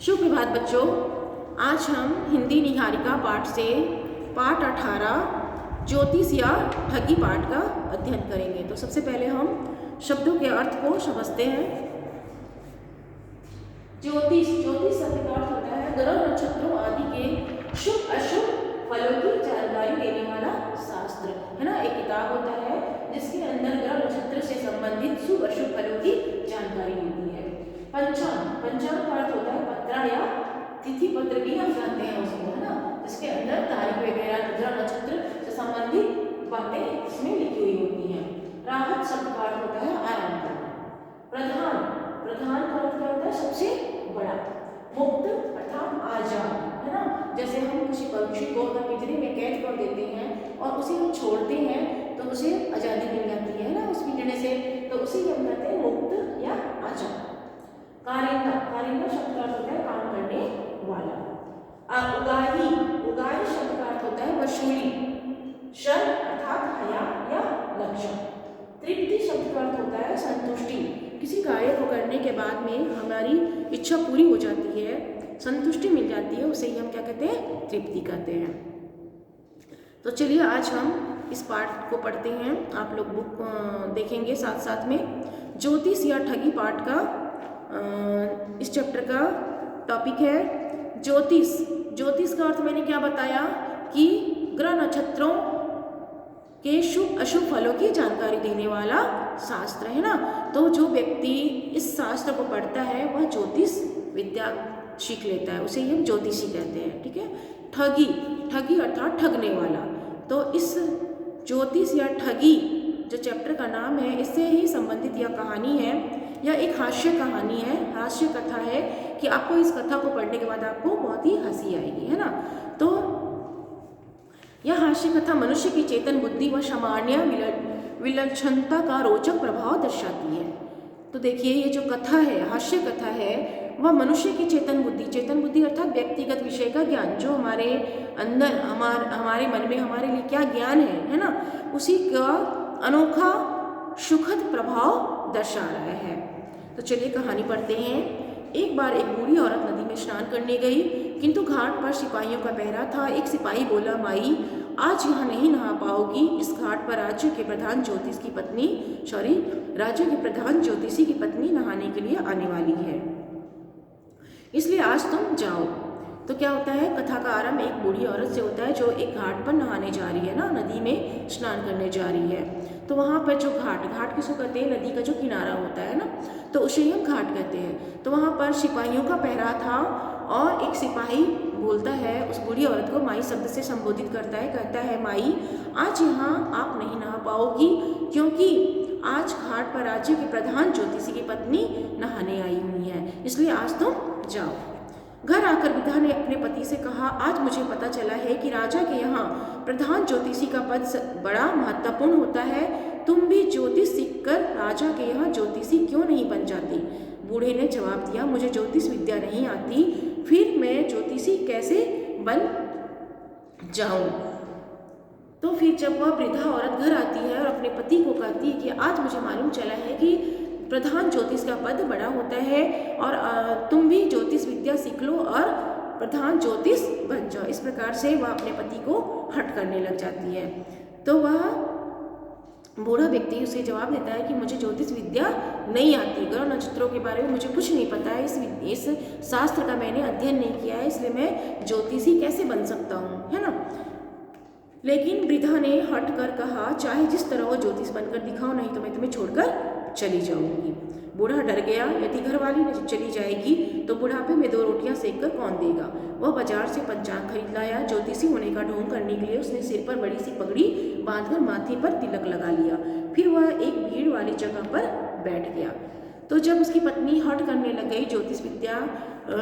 शुभ प्रभात बच्चों। आज हम हिंदी निहारिका पाठ से पाठ 18 ज्योतिष या ठगी पाठ का अध्ययन करेंगे। तो सबसे पहले हम शब्दों के अर्थ को समझते हैं। ज्योतिष शब्द का अर्थ होता है ग्रह नक्षत्रों आदि के शुभ अशुभ फलों की जानकारी देने वाला शास्त्र, है ना। एक किताब होता है जिसके अंदर ग्रह नक्षत्र से संबंधित शुभ अशुभ फलों की जानकारी होती है। पंचांग का अर्थ होता है पत्रा या तिथि पत्र भी हम जानते हैं उसको, है ना, जिसके अंदर तारीख वगैरह ग्रह नक्षत्र से संबंधित बातें इसमें लिखी हुई होती हैं। राहत शब्द का अर्थ होता है आराम करना। प्रधान का अर्थ क्या होता है सबसे बड़ा। मुक्त अर्थात आजाद, है ना। जैसे हम किसी पक्षी को अगर पिंजरे में कैद कर देते हैं और उसे हम छोड़ते हैं तो उसे आजादी मिल जाती है ना उस पिंजरे से, तो उसे हम कहते हैं मुक्त या आजाद। कारिंदा शब्द का अर्थ होता है काम करने वाला। उगाही शब्द का अर्थ होता है वसूली। शर अर्थात हया या लक्ष्य। तृप्ति शब्द का अर्थ होता है संतुष्टि। किसी कार्य को करने के बाद में हमारी इच्छा पूरी हो जाती है, संतुष्टि मिल जाती है, उसे ही हम क्या कहते हैं, तृप्ति कहते हैं। तो चलिए आज हम इस पाठ को पढ़ते हैं। आप लोग बुक देखेंगे साथ साथ में। ज्योतिष या ठगी पाठ का इस चैप्टर का टॉपिक है ज्योतिष का अर्थ मैंने क्या बताया कि ग्रह नक्षत्रों के शुभ अशुभ फलों की जानकारी देने वाला शास्त्र, है ना। तो जो व्यक्ति इस शास्त्र को पढ़ता है वह ज्योतिष विद्या सीख लेता है, उसे हम ज्योतिषी कहते हैं, ठीक है। ठगी अर्थात ठगने वाला। तो इस ज्योतिष या ठगी जो चैप्टर का नाम है इससे ही संबंधित यह कहानी है, यह एक हास्य कहानी है, हास्य कथा है कि आपको इस कथा को पढ़ने के बाद आपको बहुत ही हंसी आएगी, है ना। तो यह हास्य कथा मनुष्य की चेतन बुद्धि व सामान्य विलक्षणता का रोचक प्रभाव दर्शाती है। तो देखिए ये जो कथा है, हास्य कथा है, वह मनुष्य की चेतन बुद्धि अर्थात व्यक्तिगत विषय का ज्ञान, जो हमारे अंदर हमारे मन में हमारे लिए क्या ज्ञान है ना, उसी का अनोखा सुखद प्रभाव दर्शा रहा है। तो चलिए कहानी पढ़ते हैं। एक बार एक बूढ़ी औरत नदी में स्नान करने गई, किंतु घाट पर सिपाहियों का पहरा था। एक सिपाही बोला, माई आज यहाँ नहीं नहा पाओगी, इस घाट पर राज्य के प्रधान ज्योतिषी की पत्नी नहाने के लिए आने वाली है, इसलिए आज तुम जाओ। तो क्या होता है, कथा का आरंभ एक बूढ़ी औरत से होता है जो एक घाट पर नहाने जा रही है ना, नदी में स्नान करने जा रही है। तो वहाँ पर जो घाट किसको कहते हैं, नदी का जो किनारा होता है ना, तो उसे हम घाट कहते हैं। तो वहाँ पर सिपाहियों का पहरा था और एक सिपाही बोलता है उस बूढ़ी औरत को, माई शब्द से संबोधित करता है, कहता है, माई आज यहाँ आप नहीं नहा पाओगी, क्योंकि आज घाट पर राज्य के प्रधान ज्योतिषी की पत्नी नहाने आई हुई है, इसलिए आज तुम जाओ। घर आकर विधा ने अपने पति से कहा, आज मुझे पता चला है कि राजा के यहाँ प्रधान ज्योतिषी का पद बड़ा महत्वपूर्ण होता है, तुम भी ज्योतिष सीखकर राजा के यहाँ ज्योतिषी क्यों नहीं बन जाती। बूढ़े ने जवाब दिया, मुझे ज्योतिष विद्या नहीं आती, फिर मैं ज्योतिषी कैसे बन जाऊं। तो फिर जब वह वृद्धा औरत घर आती है और अपने पति को कहती है कि आज मुझे मालूम चला है कि प्रधान ज्योतिष का पद बड़ा होता है और तुम भी ज्योतिष विद्या सीख लो और प्रधान ज्योतिष बन जाओ। इस प्रकार से वह अपने पति को हट करने लग जाती है। तो वह बूढ़ा व्यक्ति उसे जवाब देता है कि मुझे ज्योतिष विद्या नहीं आती, ग्रह नक्षत्रों के बारे में मुझे कुछ नहीं पता है, इस शास्त्र का मैंने अध्ययन नहीं किया है, इसलिए मैं ज्योतिषी कैसे बन सकता हूँ, है ना। लेकिन वृद्धा ने हट कर कहा, चाहे जिस तरह वो ज्योतिष बनकर दिखाओ, नहीं तो मैं तुम्हें छोड़कर चली जाऊंगी। बूढ़ा डर गया, यदि घरवाली ने चली जाएगी तो बुढ़ापे में 2 रोटियां सेक कर कौन देगा। वह बाजार से पंचांग खरीद लाया। ज्योतिषी होने का ढोंग करने के लिए उसने सिर पर बड़ी सी पगड़ी बांधकर माथे पर तिलक लगा लिया। फिर वह एक भीड़ वाली जगह पर बैठ गया। तो जब उसकी पत्नी हट करने लग गई ज्योतिष विद्या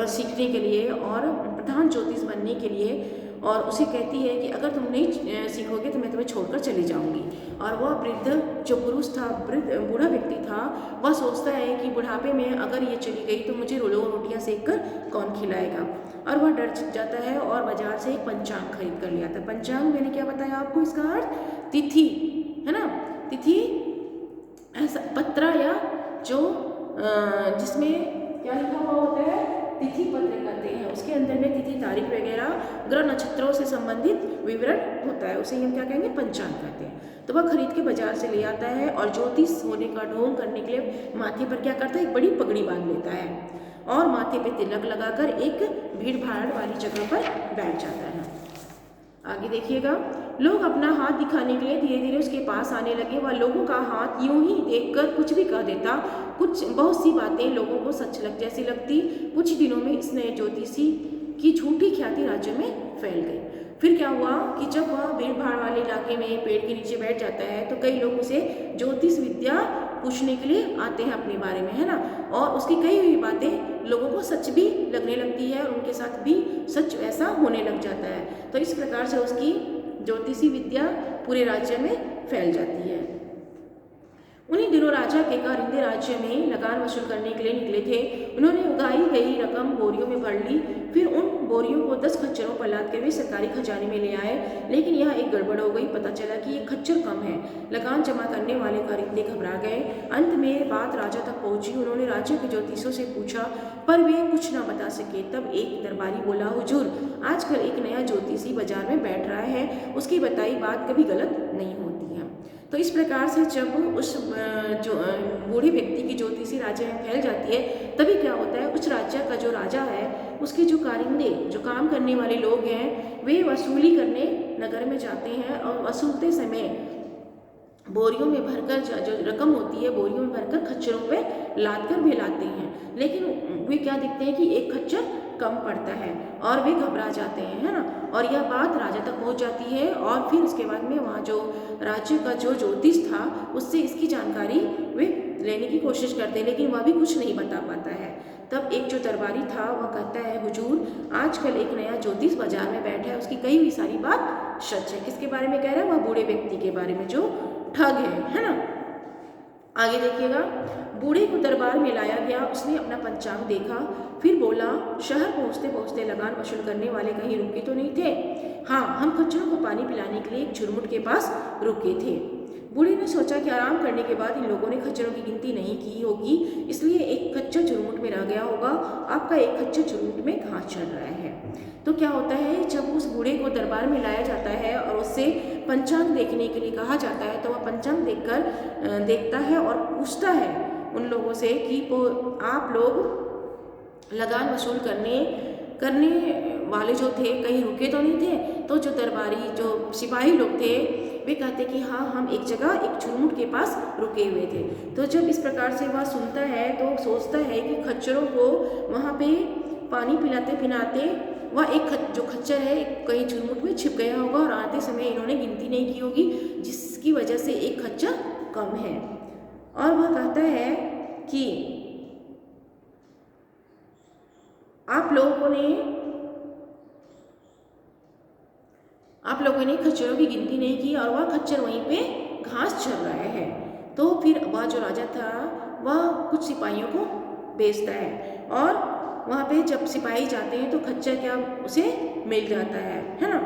सीखने के लिए और प्रधान ज्योतिष बनने के लिए, और उसे कहती है कि अगर तुम नहीं सीखोगे तो मैं तुम्हें छोड़कर चली जाऊंगी। और वह वृद्ध जो पुरुष था, बूढ़ा व्यक्ति था, वह सोचता है कि बुढ़ापे में अगर ये चली गई तो मुझे रोटियां सेक कर कौन खिलाएगा। और वह डर जाता है और बाजार से एक पंचांग खरीद कर लिया था। पंचांग मैंने क्या बताया आपको, इसका अर्थ तिथि, है ना। तिथि ऐसा पत्रा या जो जिसमें क्या लिखा हुआ होता है, तिथि पत्र कहते हैं। उसके अंदर में तिथि तारीख वगैरह ग्रह नक्षत्रों से संबंधित विवरण होता है, उसे हम क्या कहेंगे, पंचांग कहते हैं। तो वह खरीद के बाजार से ले आता है और ज्योतिष होने का ढोंग करने के लिए माथे पर क्या करता है, एक बड़ी पगड़ी बांध लेता है और माथे पे तिलक लगाकर एक भीड़ भाड़ वाली जगह पर बैठ जाता है। आगे देखिएगा, लोग अपना हाथ दिखाने के लिए धीरे धीरे उसके पास आने लगे। वह लोगों का हाथ यूं ही देखकर कुछ भी कह देता। बहुत सी बातें लोगों को सच जैसी लगती। कुछ दिनों में इस नए ज्योतिषी की झूठी ख्याति राज्य में फैल गई। फिर क्या हुआ कि जब वह भीड़ भाड़ वाले इलाके में पेड़ के नीचे बैठ जाता है तो कई लोग उसे ज्योतिष विद्या पूछने के लिए आते हैं अपने बारे में, है ना, और उसकी कई हुई बातें लोगों को सच भी लगने लगती है और उनके साथ भी सच ऐसा होने लग जाता है। तो इस प्रकार से उसकी ज्योतिषी विद्या पूरे राज्य में फैल जाती है। उन्हीं दिनों राजा के कारिंदे राज्य में लगान वसूल करने के लिए निकले थे। उन्होंने उगाई गई रकम बोरियों में भर ली। फिर उन बोरियों को 10 खच्चरों पर लाद कर वे सरकारी खजाने में ले आए। लेकिन यहाँ एक गड़बड़ हो गई। पता चला कि ये खच्चर कम है। लगान जमा करने वाले कारिंदे घबरा गए। अंत में बात राजा तक पहुंची। उन्होंने राज्य के ज्योतिषियों से पूछा पर वे कुछ न बता सके। तब एक दरबारी बोला, हुजूर, आजकल एक नया ज्योतिषी बाजार में बैठ रहा है, उसकी बताई बात कभी गलत नहीं होती है। तो इस प्रकार से जब उस जो बूढ़े व्यक्ति की ज्योतिषी राज्य में फैल जाती है, तभी क्या होता है, उस राज्य का जो राजा है, उसके जो कारिंदे, जो काम करने वाले लोग हैं, वे वसूली करने नगर में जाते हैं और वसूलते समय बोरियों में भरकर जो रकम होती है बोरियों में भरकर खच्चरों पे लाद कर वे लाते हैं। लेकिन वे क्या देखते हैं कि एक खच्चर कम पड़ता है और वे घबरा जाते हैं, है ना, और यह बात राजा तक पहुंच जाती है। और फिर उसके बाद में वहाँ जो राज्य का जो ज्योतिष था उससे इसकी जानकारी वे लेने की कोशिश करते हैं, लेकिन वह भी कुछ नहीं बता पाता है। तब एक जो दरबारी था वह कहता है, हुजूर, आजकल एक नया ज्योतिष बाजार में बैठा है, उसकी कही हुई सारी बात सच है। किसके बारे में कह रहा है, वह बूढ़े व्यक्ति के बारे में जो ठग है ना। आगे देखिएगा, बूढ़े को दरबार में लाया गया। उसने अपना पंचांग देखा, फिर बोला, शहर पहुंचते पहुंचते लगान वसूल करने वाले कहीं रुके तो नहीं थे? हाँ, हम खच्चरों को पानी पिलाने के लिए एक झुरमुट के पास रुके थे। बूढ़े ने सोचा कि आराम करने के बाद इन लोगों ने खच्चरों की गिनती नहीं की होगी, इसलिए एक खच्चर झुरमुट में रह गया होगा। आपका एक खच्चर झुरमुट में घास चढ़ रहा है। तो क्या होता है, जब उस बूढ़े को दरबार में लाया जाता है और उससे पंचांग देखने के लिए कहा जाता है, तो वह पंचांग देखता है और पूछता है उन लोगों से कि आप लोग लगान वसूल करने वाले जो थे कहीं रुके तो नहीं थे? तो जो दरबारी जो सिपाही लोग थे वे कहते कि हाँ, हम एक जगह एक झुरमुट के पास रुके हुए थे। तो जब इस प्रकार से वह सुनता है तो सोचता है कि खच्चरों को वहाँ पे पानी पिलाते पिलाते वह जो खच्चर है कहीं झुरमुट में छिप गया होगा और आते समय इन्होंने गिनती नहीं की होगी, जिसकी वजह से एक खच्चर कम है। और वह कहता है कि आप लोगों ने खच्चरों की गिनती नहीं की और वह खच्चर वहीं पे घास चर रहा है। तो फिर वह जो राजा था वह कुछ सिपाहियों को भेजता है और वहाँ पे जब सिपाही जाते हैं तो खच्चर क्या उसे मिल जाता है ना।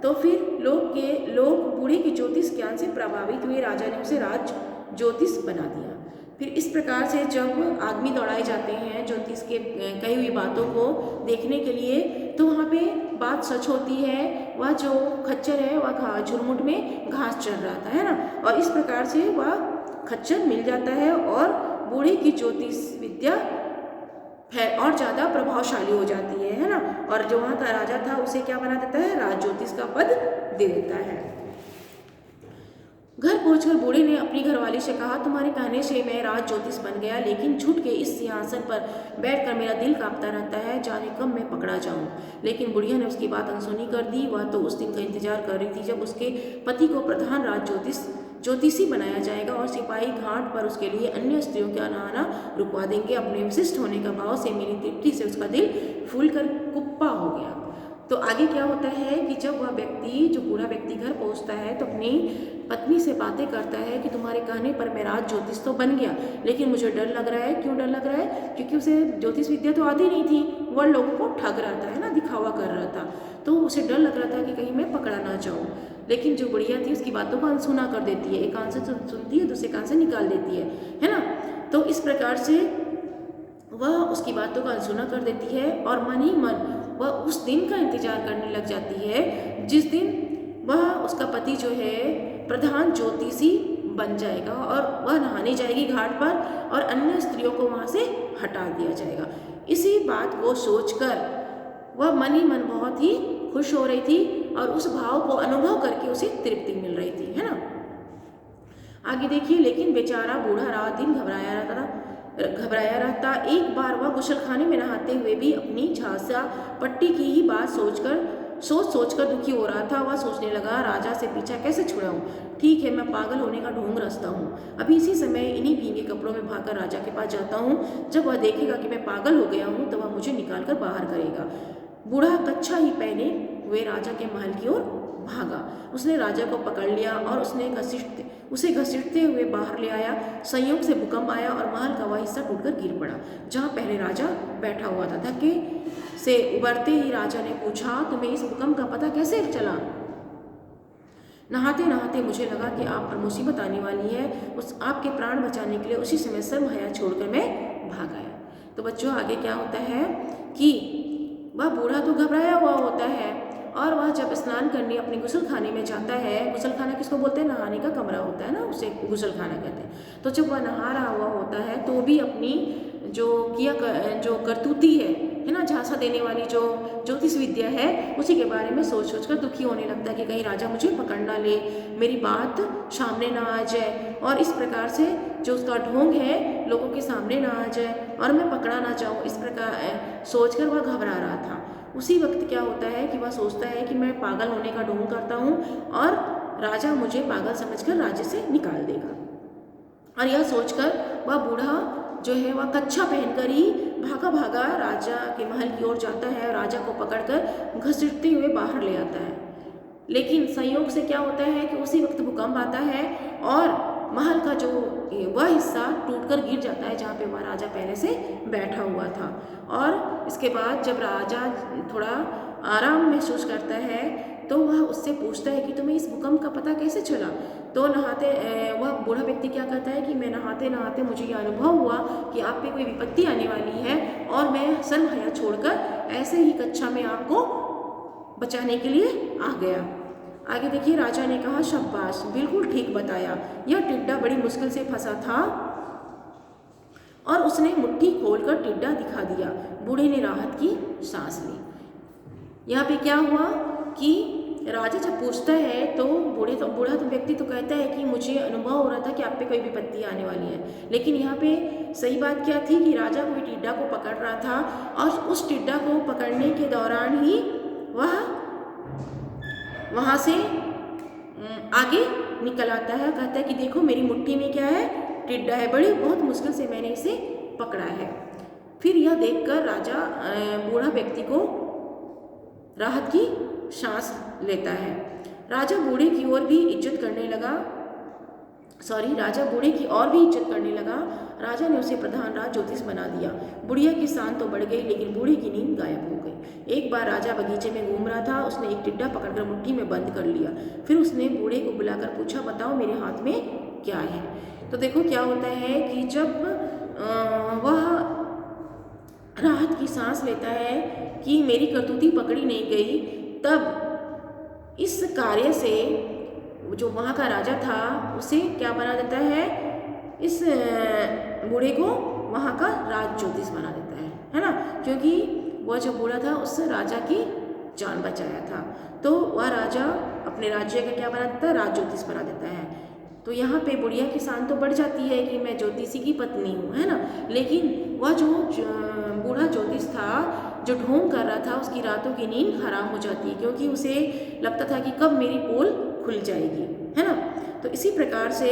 तो फिर लोग बूढ़े की ज्योतिष ज्ञान से प्रभावित हुए। राजा ने उसे राज ज्योतिष बना दिया। फिर इस प्रकार से जब आदमी दौड़ाए जाते हैं ज्योतिष के कही हुई बातों को देखने के लिए, तो वहाँ पे बात सच होती है। वह जो खच्चर है वह झुरमुट में घास चढ़ रहा था, है ना, और इस प्रकार से वह खच्चर मिल जाता है और बूढ़े की ज्योतिष विद्या और ज़्यादा प्रभावशाली हो जाती है ना। और जो वहाँ का राजा था उसे क्या बना देता है, राज ज्योतिष का पद दे देता है। घर पहुंचकर बूढ़े ने अपनी घरवाली से कहा, तुम्हारे कहने से मैं राज ज्योतिष बन गया, लेकिन झूठ के इस सिंहासन पर बैठकर मेरा दिल कांपता रहता है, जाने कब मैं पकड़ा जाऊं। लेकिन बुढ़िया ने उसकी बात अनसुनी कर दी। वह तो उस दिन का इंतजार कर रही थी जब उसके पति को प्रधान राज ज्योतिषी बनाया जाएगा और सिपाही घाट पर उसके लिए अन्य स्त्रियों का आना रुकवा देंगे। अपने विशिष्ट होने का भाव से मेरी तृप्ति से उसका दिल फूल कर कुप्पा हो गया। तो आगे क्या होता है कि जब वह व्यक्ति, जो बूढ़ा व्यक्ति घर पहुंचता है तो अपनी पत्नी से बातें करता है कि तुम्हारे कहने पर मैं राज ज्योतिष तो बन गया, लेकिन मुझे डर लग रहा है। क्यों डर लग रहा है? क्योंकि उसे ज्योतिष विद्या तो आती नहीं थी, वह लोगों को ठग रहा था, है ना, दिखावा कर रहा था। तो उसे डर लग रहा था कि कहीं मैं पकड़ा ना जाऊँ। लेकिन जो बुढ़िया थी उसकी बातों को अनसुना कर देती है, एक कान से सुनती है दूसरे कान से निकाल देती है ना। तो इस प्रकार से वह उसकी बातों का अनसुना कर देती है और मन ही मन वह उस दिन का इंतजार करने लग जाती है जिस दिन वह उसका पति जो है प्रधान ज्योतिषी बन जाएगा और वह नहाने जाएगी घाट पर और अन्य स्त्रियों को वहाँ से हटा दिया जाएगा। इसी बात को सोचकर वह मन ही मन बहुत ही खुश हो रही थी और उस भाव को अनुभव करके उसे तृप्ति मिल रही थी, है ना। आगे देखिए, लेकिन बेचारा बूढ़ा रात दिन घबराया रहता। एक बार वह गुसलखाने में नहाते हुए भी अपनी झांसा पट्टी की ही बात सोचकर दुखी हो रहा था। वह सोचने लगा, राजा से पीछा कैसे छुड़ाऊं। ठीक है, मैं पागल होने का ढोंग रचता हूँ। अभी इसी समय इन्हीं भीगे कपड़ों में भागकर राजा के पास जाता हूँ। जब वह देखेगा कि मैं पागल हो गया हूँ तो वह मुझे निकाल कर बाहर करेगा। बूढ़ा कच्छा ही पहने हुए राजा के महल की ओर भागा। उसने राजा को पकड़ लिया और उसे घसीटते हुए बाहर ले आया। संयोग से भूकंप आया और महल का वह हिस्सा टूटकर गिर पड़ा जहाँ पहले राजा बैठा हुआ था। धक्के से उबरते ही राजा ने पूछा, तुम्हें इस भूकंप का पता कैसे चला? नहाते नहाते मुझे लगा कि आप पर मुसीबत आने वाली है। आपके प्राण बचाने के लिए उसी समय शर्म हया छोड़कर मैं भाग आया। तो बच्चों, आगे क्या होता है कि वह बूढ़ा तो घबराया हुआ होता है और वह जब स्नान करने अपने गुसलखाने में जाता है। गुसलखाना किसको बोलते हैं? नहाने का कमरा होता है ना, उसे गुसलखाना कहते हैं। तो जब वह नहा रहा हुआ होता है तो भी अपनी जो करतूती है ना, झांसा देने वाली जो ज्योतिष विद्या है उसी के बारे में सोच कर दुखी होने लगता है कि कहीं राजा मुझे पकड़ ना ले, मेरी बात सामने ना आ जाए और इस प्रकार से जो उसका ढोंग है लोगों के सामने ना आ जाए और मैं पकड़ा ना जाऊँ। इस प्रकार सोचकर वह घबरा रहा था। उसी वक्त क्या होता है कि वह सोचता है कि मैं पागल होने का ढोंग करता हूँ और राजा मुझे पागल समझकर राज्य से निकाल देगा। और यह सोचकर वह बूढ़ा जो है वह कच्छा पहनकर ही भागा राजा के महल की ओर जाता है और राजा को पकड़कर घसीटते हुए बाहर ले आता है। लेकिन संयोग से क्या होता है कि उसी वक्त भूकंप आता है और महल का जो वह हिस्सा टूटकर गिर जाता है जहाँ पे वह राजा पहले से बैठा हुआ था। और इसके बाद जब राजा थोड़ा आराम महसूस करता है तो वह उससे पूछता है कि तुम्हें इस भूकंप का पता कैसे चला? तो वह बूढ़ा व्यक्ति क्या कहता है कि मैं नहाते नहाते मुझे यह अनुभव हुआ कि आप पे कोई विपत्ति आने वाली है और मैं शर्म हया छोड़कर ऐसे ही कच्छा में आपको बचाने के लिए आ गया। आगे देखिए, राजा ने कहा, शाबाश, बिल्कुल ठीक बताया। यह टिड्डा बड़ी मुश्किल से फंसा था और उसने मुट्ठी खोलकर टिड्डा दिखा दिया। बूढ़े ने राहत की सांस ली। यहाँ पे क्या हुआ कि राजा जब पूछता है तो बूढ़ा तो व्यक्ति तो कहता है कि मुझे अनुभव हो रहा था कि आप पे कोई विपत्ति आने वाली है। लेकिन यहाँ पे सही बात क्या थी कि राजा कोई टिड्डा को पकड़ रहा था और उस टिड्डा को पकड़ने के दौरान ही वह वहाँ से आगे निकल आता है। कहता है कि देखो मेरी मुट्ठी में क्या है? टिड्डा है, बहुत मुश्किल से मैंने इसे पकड़ा है। फिर यह देखकर राजा बूढ़ा व्यक्ति को राहत की सांस लेता है। राजा बूढ़े की और भी इज्जत करने लगा। राजा ने उसे प्रधान राज ज्योतिष बना दिया। बुढ़िया की शान तो बढ़ गई लेकिन बूढ़े की नींद गायब हो गई। एक बार राजा बगीचे में घूम रहा था। उसने एक टिड्डा पकड़कर मुट्ठी में बंद कर लिया। फिर उसने बूढ़े को बुलाकर पूछा, बताओ मेरे हाथ में क्या है? तो देखो क्या होता है कि जब वह राहत की सांस लेता है कि मेरी करतूती पकड़ी नहीं गई, तब इस कार्य से जो वहाँ का राजा था उसे क्या बना देता है? इस बूढ़े को वहाँ का राज ज्योतिष बना देता है ना, क्योंकि वह जो बूढ़ा था उससे राजा की जान बचाया था। तो वह राजा अपने राज्य का क्या बना देता है? राज ज्योतिष बना देता है। तो यहाँ पे बुढ़िया की शान तो बढ़ जाती है कि मैं ज्योतिषी की पत्नी हूँ, है ना। लेकिन वह जो बूढ़ा ज्योतिष था जो ढोंग कर रहा था उसकी रातों की नींद हराम हो जाती है, क्योंकि उसे लगता था कि कब मेरी पोल खुल जाएगी, है ना। तो इसी प्रकार से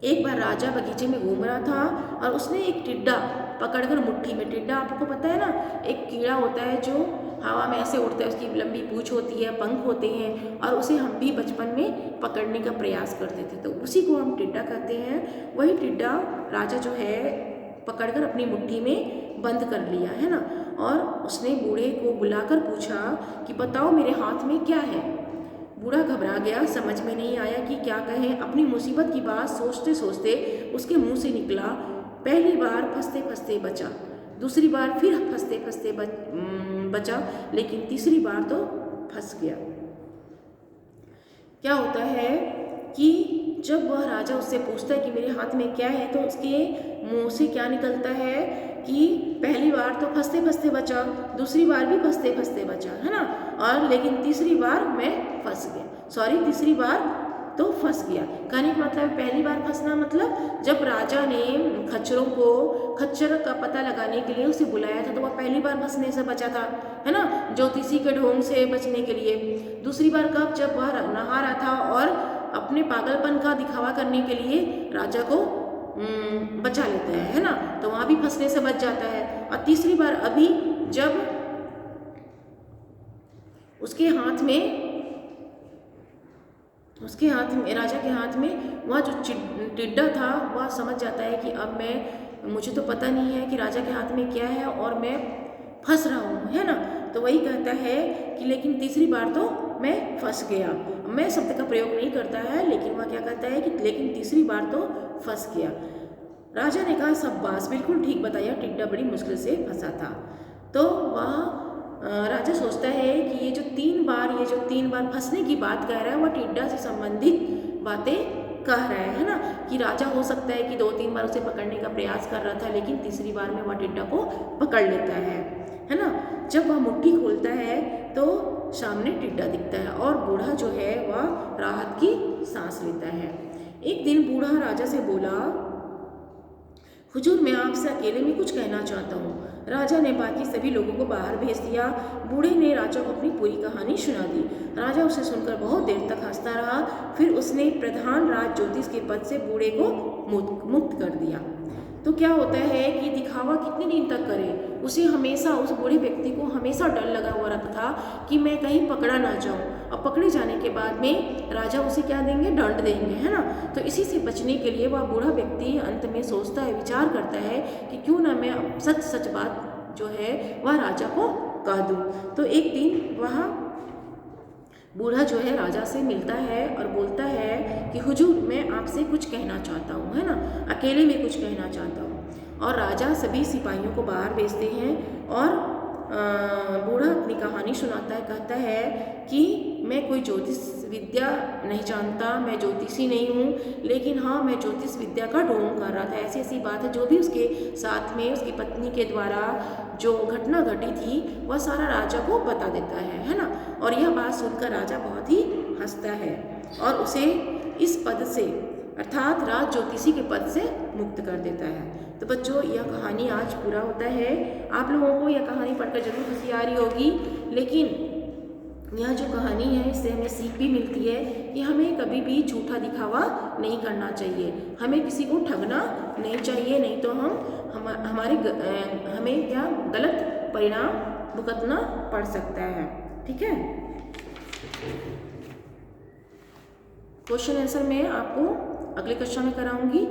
एक बार राजा बगीचे में घूम रहा था और उसने एक टिड्डा पकड़कर मुट्ठी में, टिड्डा आपको पता है ना, एक कीड़ा होता है जो हवा में ऐसे उड़ता है, उसकी लंबी पूंछ होती है, पंख होते हैं और उसे हम भी बचपन में पकड़ने का प्रयास करते थे, तो उसी को हम टिड्डा कहते हैं। वही टिड्डा राजा जो है पकड़कर अपनी मुट्ठी में बंद कर लिया, है ना। और उसने बूढ़े को बुलाकर पूछा कि बताओ मेरे हाथ में क्या है? बूढ़ा घबरा गया, समझ में नहीं आया कि क्या कहे। अपनी मुसीबत की बात सोचते सोचते उसके मुंह से निकला पहली बार फंसते फंसते बचा, दूसरी बार फिर फंसते फंसते बचा, लेकिन तीसरी बार तो फंस गया। क्या होता है कि जब वह राजा उससे पूछता है कि मेरे हाथ में क्या है, तो उसके मुंह से क्या निकलता है कि पहली बार तो फंसते फंसते बचा, दूसरी बार भी फंसते फंसते बचा, है ना, और लेकिन तीसरी बार मैं फंस गया, सॉरी तीसरी बार तो फंस गया। कहने का मतलब पहली बार फंसना मतलब जब राजा ने खच्चर का पता लगाने के लिए उसे बुलाया था, तो वह पहली बार फंसने से बचा था, है ना, ज्योतिषी के ढोंग से बचने के लिए। दूसरी बार कब, जब वह नहा रहा था और अपने पागलपन का दिखावा करने के लिए राजा को बचा लेता है ना, तो वहाँ भी फंसने से बच जाता है। और तीसरी बार अभी जब उसके हाथ में राजा के हाथ में वह जो टिड्डा था, वह समझ जाता है कि अब मुझे तो पता नहीं है कि राजा के हाथ में क्या है और मैं फंस रहा हूँ, है ना, तो वही कहता है कि लेकिन तीसरी बार तो मैं फंस गया। मैं शब्द का प्रयोग नहीं करता है, लेकिन वह क्या कहता है कि लेकिन तीसरी बार तो फंस गया। राजा ने कहा शाबाश, बिल्कुल ठीक बताया, टिड्डा बड़ी मुश्किल से फंसा था। तो वह राजा सोचता है कि ये जो तीन बार फंसने की बात कह रहा है, वह टिड्डा से संबंधित बातें कह रहा है ना, कि राजा हो सकता है कि 2-3 बार उसे पकड़ने का प्रयास कर रहा था, लेकिन तीसरी बार में वह टिड्डा को पकड़ लेता है ना। जब वह मुट्ठी खोलता है तो सामने टिड्डा दिखता है और बूढ़ा जो है वह राहत की सांस लेता है। एक दिन बूढ़ा राजा से बोला, हुजूर मैं आपसे अकेले में कुछ कहना चाहता हूँ। राजा ने बाकी सभी लोगों को बाहर भेज दिया। बूढ़े ने राजा को अपनी पूरी कहानी सुना दी। राजा उसे सुनकर बहुत देर तक हंसता रहा। फिर उसने प्रधान राज ज्योतिष के पद से बूढ़े को मुक्त कर दिया। तो क्या होता है कि दिखावा कितने दिन तक करे, उसे हमेशा, उस बूढ़े व्यक्ति को हमेशा डर लगा हुआ रहता था कि मैं कहीं पकड़ा ना जाऊं, और पकड़े जाने के बाद में राजा उसे क्या देंगे, दंड देंगे, है ना। तो इसी से बचने के लिए वह बूढ़ा व्यक्ति अंत में सोचता है, विचार करता है कि क्यों ना मैं सच बात जो है वह राजा को कह दूँ। तो एक दिन वह बूढ़ा जो है राजा से मिलता है और बोलता है कि हुजूर मैं आपसे कुछ कहना चाहता हूँ, है ना, अकेले में कुछ कहना चाहता हूँ। और राजा सभी सिपाहियों को बाहर भेजते हैं और बूढ़ा अपनी कहानी सुनाता है। कहता है कि मैं कोई ज्योतिष विद्या नहीं जानता, मैं ज्योतिषी नहीं हूँ, लेकिन हाँ मैं ज्योतिष विद्या का ढोंग कर रहा था। ऐसी ऐसी बात है जो भी उसके साथ में उसकी पत्नी के द्वारा जो घटना घटी थी वह सारा राजा को बता देता है ना। और यह बात सुनकर राजा बहुत ही हंसता है और उसे इस पद से अर्थात राज ज्योतिषी के पद से मुक्त कर देता है। तो बच्चों यह कहानी आज पूरा होता है। आप लोगों को यह कहानी पढ़कर जरूर हंसी आ रही होगी, लेकिन यह जो कहानी है इससे हमें सीख भी मिलती है कि हमें कभी भी झूठा दिखावा नहीं करना चाहिए, हमें किसी को ठगना नहीं चाहिए, नहीं तो हमें क्या गलत परिणाम भुगतना पड़ सकता है। ठीक है, क्वेश्चन आंसर मैं आपको अगले कक्षा में कराऊंगी।